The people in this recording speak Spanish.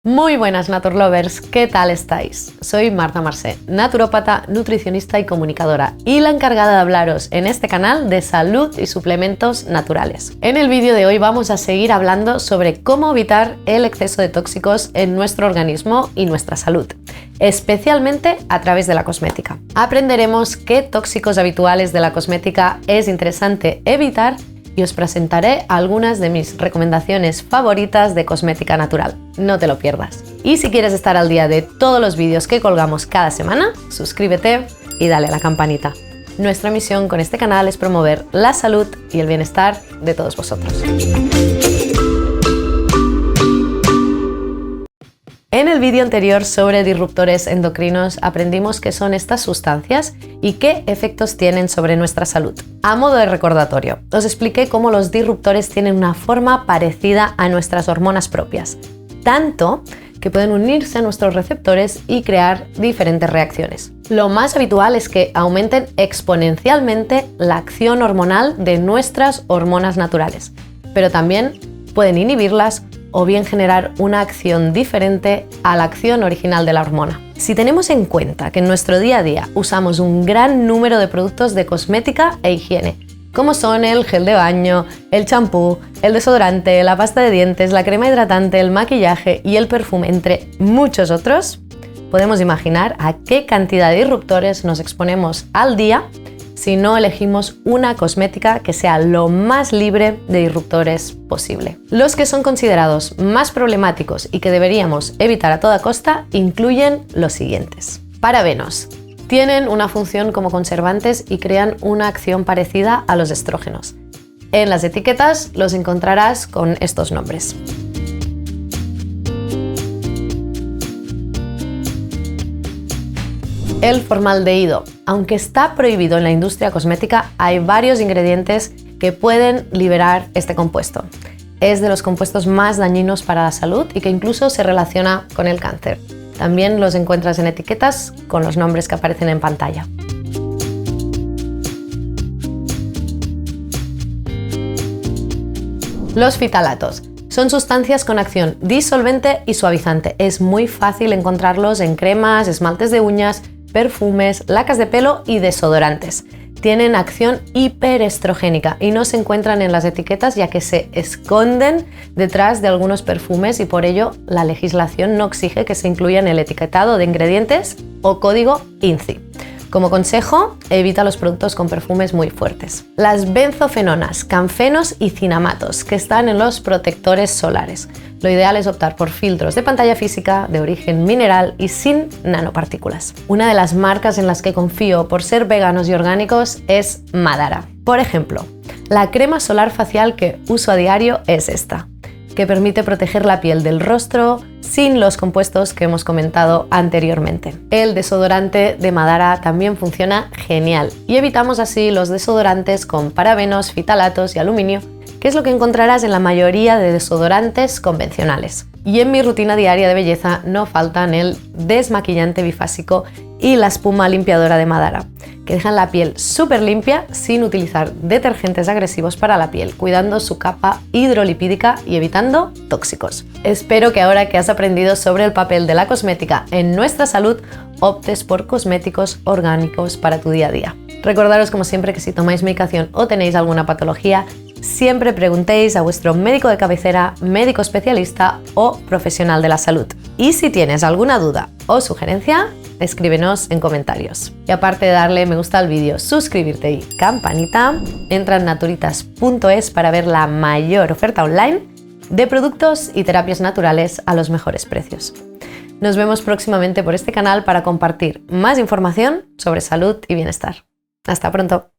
Muy buenas Naturlovers, ¿qué tal estáis? Soy Marta Marsé, naturópata, nutricionista y comunicadora y la encargada de hablaros en este canal de salud y suplementos naturales. En el vídeo de hoy vamos a seguir hablando sobre cómo evitar el exceso de tóxicos en nuestro organismo y nuestra salud, especialmente a través de la cosmética. Aprenderemos qué tóxicos habituales de la cosmética es interesante evitar y os presentaré algunas de mis recomendaciones favoritas de cosmética natural. No te lo pierdas. Y si quieres estar al día de todos los vídeos que colgamos cada semana, suscríbete y dale a la campanita. Nuestra misión con este canal es promover la salud y el bienestar de todos vosotros. En el vídeo anterior sobre disruptores endocrinos aprendimos qué son estas sustancias y qué efectos tienen sobre nuestra salud. A modo de recordatorio, os expliqué cómo los disruptores tienen una forma parecida a nuestras hormonas propias, tanto que pueden unirse a nuestros receptores y crear diferentes reacciones. Lo más habitual es que aumenten exponencialmente la acción hormonal de nuestras hormonas naturales, pero también pueden inhibirlas o bien generar una acción diferente a la acción original de la hormona. Si tenemos en cuenta que en nuestro día a día usamos un gran número de productos de cosmética e higiene, como son el gel de baño, el champú, el desodorante, la pasta de dientes, la crema hidratante, el maquillaje y el perfume, entre muchos otros, podemos imaginar a qué cantidad de disruptores nos exponemos al día si no elegimos una cosmética que sea lo más libre de disruptores posible. Los que son considerados más problemáticos y que deberíamos evitar a toda costa incluyen los siguientes. Parabenos. Tienen una función como conservantes y crean una acción parecida a los estrógenos. En las etiquetas los encontrarás con estos nombres. El formaldehído. Aunque está prohibido en la industria cosmética, hay varios ingredientes que pueden liberar este compuesto. Es de los compuestos más dañinos para la salud y que incluso se relaciona con el cáncer. También los encuentras en etiquetas con los nombres que aparecen en pantalla. Los fitalatos. Son sustancias con acción disolvente y suavizante. Es muy fácil encontrarlos en cremas, esmaltes de uñas, perfumes, lacas de pelo y desodorantes. Tienen acción hiperestrogénica y no se encuentran en las etiquetas ya que se esconden detrás de algunos perfumes y por ello la legislación no exige que se incluya en el etiquetado de ingredientes o código INCI. Como consejo, evita los productos con perfumes muy fuertes. Las benzofenonas, canfenos y cinamatos, que están en los protectores solares. Lo ideal es optar por filtros de pantalla física, de origen mineral y sin nanopartículas. Una de las marcas en las que confío por ser veganos y orgánicos es Madara. Por ejemplo, la crema solar facial que uso a diario es esta, que permite proteger la piel del rostro sin los compuestos que hemos comentado anteriormente. El desodorante de Madara también funciona genial y evitamos así los desodorantes con parabenos, fitalatos y aluminio, que es lo que encontrarás en la mayoría de desodorantes convencionales. Y en mi rutina diaria de belleza no faltan el desmaquillante bifásico y la espuma limpiadora de Madara, que dejan la piel súper limpia sin utilizar detergentes agresivos para la piel, cuidando su capa hidrolipídica y evitando tóxicos. Espero que ahora que has aprendido sobre el papel de la cosmética en nuestra salud, optes por cosméticos orgánicos para tu día a día. Recordaros como siempre que si tomáis medicación o tenéis alguna patología, siempre preguntéis a vuestro médico de cabecera, médico especialista o profesional de la salud. Y si tienes alguna duda o sugerencia, escríbenos en comentarios. Y aparte de darle me gusta al vídeo, suscribirte y campanita, entra en naturitas.es para ver la mayor oferta online de productos y terapias naturales a los mejores precios. Nos vemos próximamente por este canal para compartir más información sobre salud y bienestar. Hasta pronto.